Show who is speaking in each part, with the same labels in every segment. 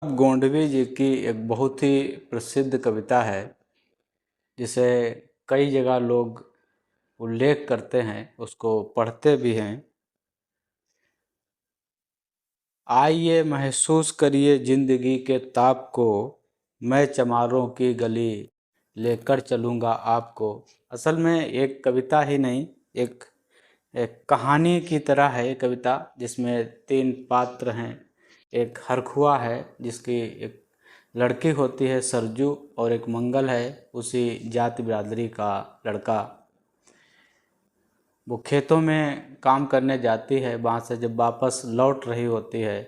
Speaker 1: गोंडवी जी की एक बहुत ही प्रसिद्ध कविता है जिसे कई जगह लोग उल्लेख करते हैं, उसको पढ़ते भी हैं। आइए महसूस करिए जिंदगी के ताप को, मैं चमारों की गली लेकर चलूँगा आपको। असल में एक कविता ही नहीं, एक एक कहानी की तरह है ये कविता, जिसमें तीन पात्र हैं। एक हरखुआ है जिसकी एक लड़की होती है सरजू, और एक मंगल है उसी जाति बिरादरी का लड़का। वो खेतों में काम करने जाती है, वहाँ से जब वापस लौट रही होती है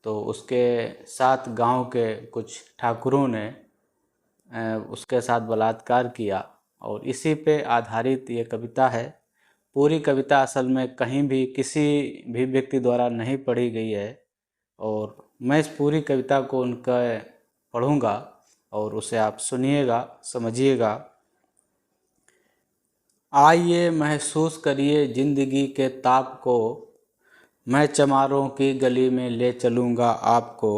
Speaker 1: तो उसके साथ गांव के कुछ ठाकुरों ने उसके साथ बलात्कार किया, और इसी पे आधारित ये कविता है। पूरी कविता असल में कहीं भी किसी भी व्यक्ति द्वारा नहीं पढ़ी गई है, और मैं इस पूरी कविता को उनका पढ़ूंगा और उसे आप सुनिएगा, समझिएगा। आइए महसूस करिए जिंदगी के ताप को, मैं चमारों की गली में ले चलूँगा आपको।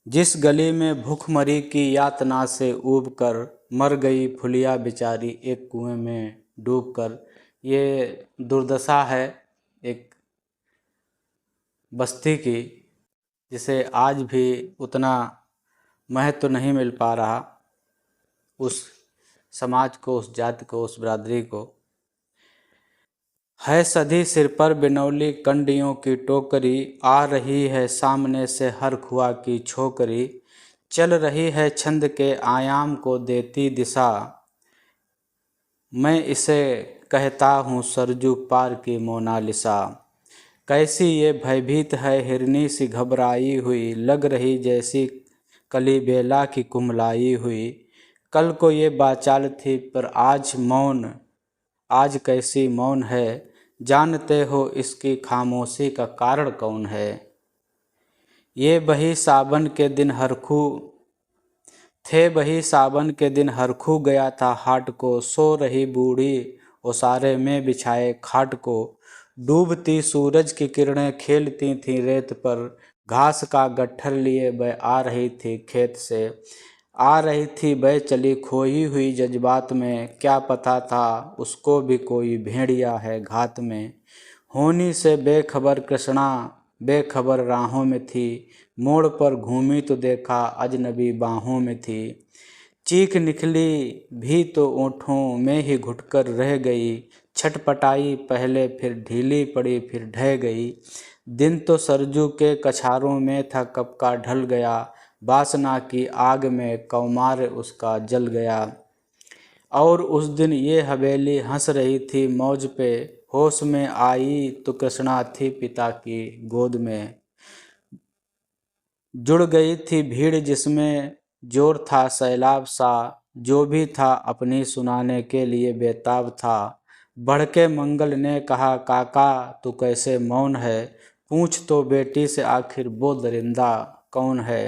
Speaker 1: जिस गली में भूखमरी की यातना से ऊब कर मर गई फुलिया बेचारी एक कुएं में डूब कर। ये दुर्दशा है एक बस्ती की, जिसे आज भी उतना महत्व नहीं मिल पा रहा, उस समाज को, उस जाति को, उस बिरादरी को। है सधी सिर पर बिनौली कंडियों की टोकरी, आ रही है सामने से हर खुआ की छोकरी। चल रही है छंद के आयाम को देती दिशा, मैं इसे कहता हूँ सरजू पार की मोनालिसा। कैसी ये भयभीत है हिरनी सी घबराई हुई, लग रही जैसी कली बेला की कुम्हलाई हुई। कल को ये बाचाल थी पर आज मौन, आज कैसी मौन है। जानते हो इसकी खामोशी का कारण कौन है। ये बही सावन के दिन हरखू थे, बही सावन के दिन हरखू गया था हाट को। सो रही बूढ़ी ओसारे में बिछाए खाट को, डूबती सूरज की किरणें खेलती थीं रेत पर। घास का गट्ठर लिए वह आ रही थी खेत से, आ रही थी वह चली खोई हुई जज्बात में। क्या पता था उसको भी कोई भेड़िया है घात में। होनी से बेखबर कृष्णा बेखबर राहों में थी, मोड़ पर घूमी तो देखा अजनबी बाहों में थी। चीख निकली भी तो ओंठों में ही घुटकर रह गई, छटपटाई पहले फिर ढीली पड़ी फिर ढह गई। दिन तो सरजू के कछारों में था कब का ढल गया, वासना की आग में कौमार उसका जल गया। और उस दिन ये हवेली हंस रही थी मौज पे, होश में आई तो कृष्णा थी पिता की गोद में। जुड़ गई थी भीड़ जिसमें जोर था सैलाब सा, जो भी था अपनी सुनाने के लिए बेताब था। बढ़ के मंगल ने कहा काका तू कैसे मौन है, पूछ तो बेटी से आखिर वो दरिंदा कौन है।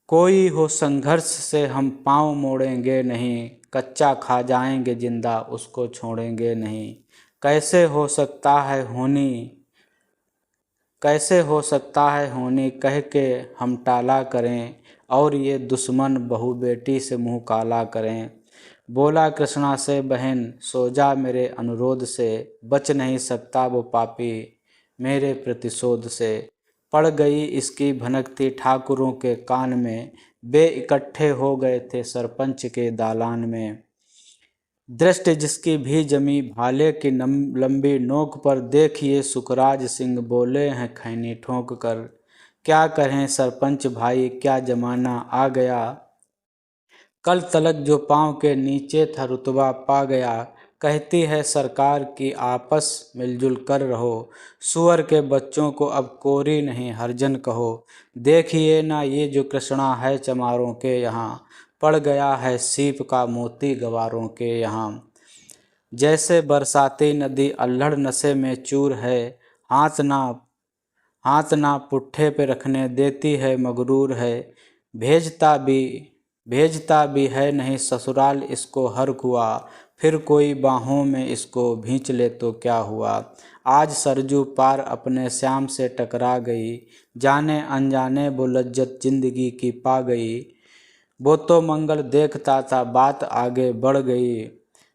Speaker 1: कोई हो संघर्ष से हम पाँव मोड़ेंगे नहीं, कच्चा खा जाएंगे जिंदा उसको छोड़ेंगे नहीं। कैसे हो सकता है होनी, कैसे हो सकता है होनी कह के हम टाला करें, और ये दुश्मन बहू बेटी से मुंह काला करें। बोला कृष्णा से बहन सो जा मेरे अनुरोध से, बच नहीं सकता वो पापी मेरे प्रतिशोध से। पड़ गई इसकी भनकती ठाकुरों के कान में, वे इकट्ठे हो गए थे सरपंच के दालान में। दृष्टि जिसकी भी जमी भाले की लंबी नोक पर, देखिए सुखराज सिंह बोले हैं खैनी ठोंक कर। क्या करें सरपंच भाई क्या जमाना आ गया, कल तलक जो पाँव के नीचे था रुतबा पा गया। कहती है सरकार की आपस मिलजुल कर रहो, सुअर के बच्चों को अब कोरी नहीं हरजन कहो। देखिए ना ये जो कृष्णा है चमारों के यहाँ, पड़ गया है सीप का मोती गवारों के यहाँ। जैसे बरसाती नदी अल्हड़ नशे में चूर है, हाथ ना पुट्ठे पे रखने देती है मगरूर है। भेजता भी भेजता भी है नहीं ससुराल इसको हर कुआ, फिर कोई बाहों में इसको भींच ले तो क्या हुआ। आज सरजू पार अपने श्याम से टकरा गई, जाने अनजाने वो लज्जत जिंदगी की पा गई। वो तो मंगल देखता था बात आगे बढ़ गई,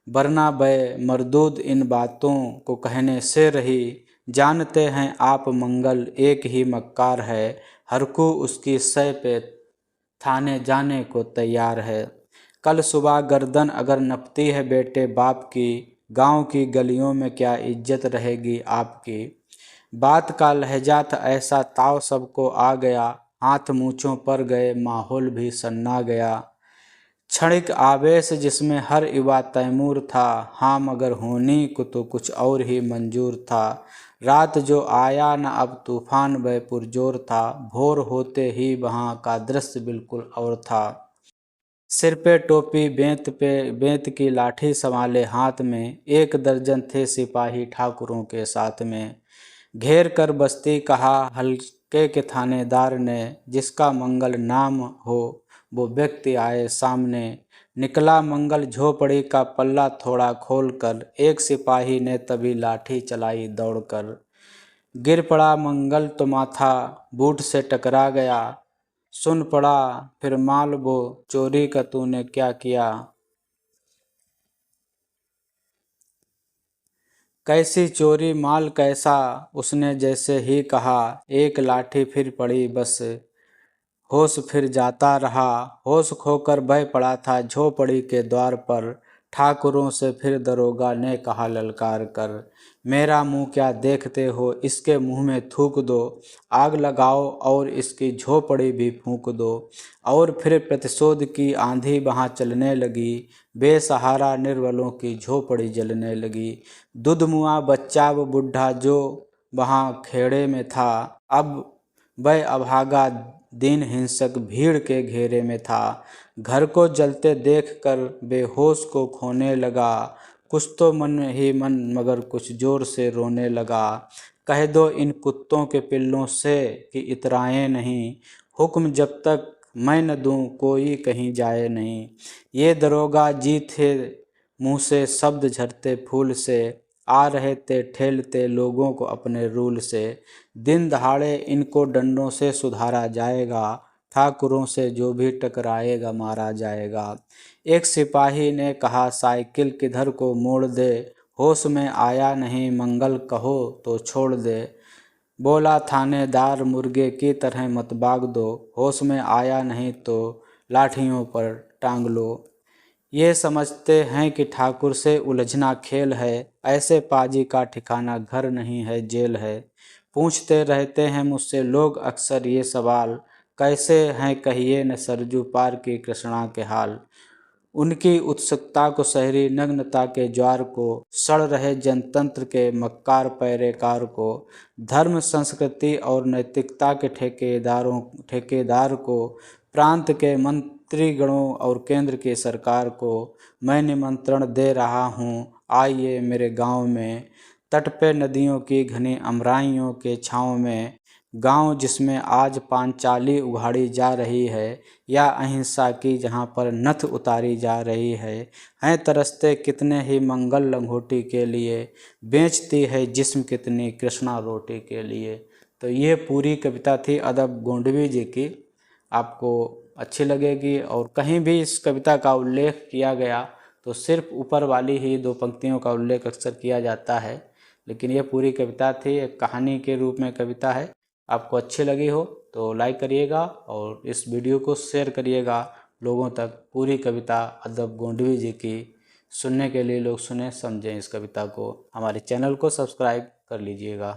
Speaker 1: वरना बे मरदूद इन बातों को कहने से रही। जानते हैं आप मंगल एक ही मक्कार है, हर को उसकी सह पे थाने जाने को तैयार है। कल सुबह गर्दन अगर नपती है बेटे बाप की, गांव की गलियों में क्या इज्जत रहेगी आपकी। बात का लहजा था ऐसा ताव सबको आ गया, हाथ मूँछों पर गए माहौल भी सन्ना गया। क्षणिक आवेश जिसमें हर युवा तैमूर था, हाँ मगर होनी को तो कुछ और ही मंजूर था। रात जो आया न अब तूफान वह पुरजोर था, भोर होते ही वहाँ का दृश्य बिल्कुल और था। सिर पे टोपी बेंत की लाठी संभाले हाथ में, 1 दर्जन थे सिपाही ठाकुरों के साथ में। घेर कर बस्ती कहा हल्के के थानेदार ने, जिसका मंगल नाम हो वो व्यक्ति आए सामने। निकला मंगल झोपड़ी का पल्ला थोड़ा खोलकर, एक सिपाही ने तभी लाठी चलाई दौड़कर। गिर पड़ा मंगल तो माथा बूट से टकरा गया, सुन पड़ा फिर माल वो चोरी का तूने क्या किया। कैसी चोरी माल कैसा, उसने जैसे ही कहा, एक लाठी फिर पड़ी बस होश फिर जाता रहा। होश खोकर बह पड़ा था झोपड़ी के द्वार पर, ठाकुरों से फिर दरोगा ने कहा ललकार कर, मेरा मुंह क्या देखते हो, इसके मुंह में थूक दो। आग लगाओ और इसकी झोपड़ी भी फूंक दो। और फिर प्रतिशोध की आंधी वहाँ चलने लगी, बेसहारा निर्बलों की झोपड़ी जलने लगी। दुधमुआ बच्चा व बूढ़ा जो वहाँ खेड़े में था, अब वह अभागा दीन हिंसक भीड़ के घेरे में था। घर को जलते देखकर बेहोश को खोने लगा, कुछ तो मन ही मन मगर कुछ जोर से रोने लगा। कह दो इन कुत्तों के पिल्लों से कि इतराएं नहीं, हुक्म जब तक मैं न दूं कोई कहीं जाए नहीं। ये दरोगा जी थे मुँह से शब्द झरते फूल से, आ रहे थे ठेलते लोगों को अपने रूल से। दिन दहाड़े इनको डंडों से सुधारा जाएगा, ठाकुरों से जो भी टकराएगा मारा जाएगा। एक सिपाही ने कहा साइकिल किधर को मोड़ दे, होश में आया नहीं मंगल कहो तो छोड़ दे। बोला थानेदार मुर्गे की तरह मत भाग दो, होश में आया नहीं तो लाठियों पर टांग लो। ये समझते हैं कि ठाकुर से उलझना खेल है, ऐसे पाजी का ठिकाना घर नहीं है जेल है। पूछते रहते हैं मुझसे लोग अक्सर ये सवाल, कैसे हैं कहिए न सरजू पार की कृष्णा के हाल। उनकी उत्सुकता को शहरी नग्नता के ज्वार को, सड़ रहे जनतंत्र के मक्कार पैरेकार को, धर्म संस्कृति और नैतिकता के ठेकेदार को, प्रांत के मंत्रीगणों और केंद्र की सरकार को मैं निमंत्रण दे रहा हूँ, आइए मेरे गांव में। तट पे नदियों की घनी अमराइयों के छाँव में, गांव जिसमें आज पांचाली उघाड़ी जा रही है, या अहिंसा की जहाँ पर नथ उतारी जा रही है। हैं तरसते कितने ही मंगल लंगोटी के लिए, बेचती है जिस्म कितनी कृष्णा रोटी के लिए। तो ये पूरी कविता थी अदब गोंडवी जी की, आपको अच्छी लगेगी। और कहीं भी इस कविता का उल्लेख किया गया तो सिर्फ ऊपर वाली ही 2 पंक्तियों का उल्लेख अक्सर किया जाता है, लेकिन ये पूरी कविता थी, एक कहानी के रूप में कविता है। आपको अच्छी लगी हो तो लाइक करिएगा और इस वीडियो को शेयर करिएगा लोगों तक। पूरी कविता अदब गोंडवी जी की सुनने के लिए लोग सुने समझें इस कविता को। हमारे चैनल को सब्सक्राइब कर लीजिएगा।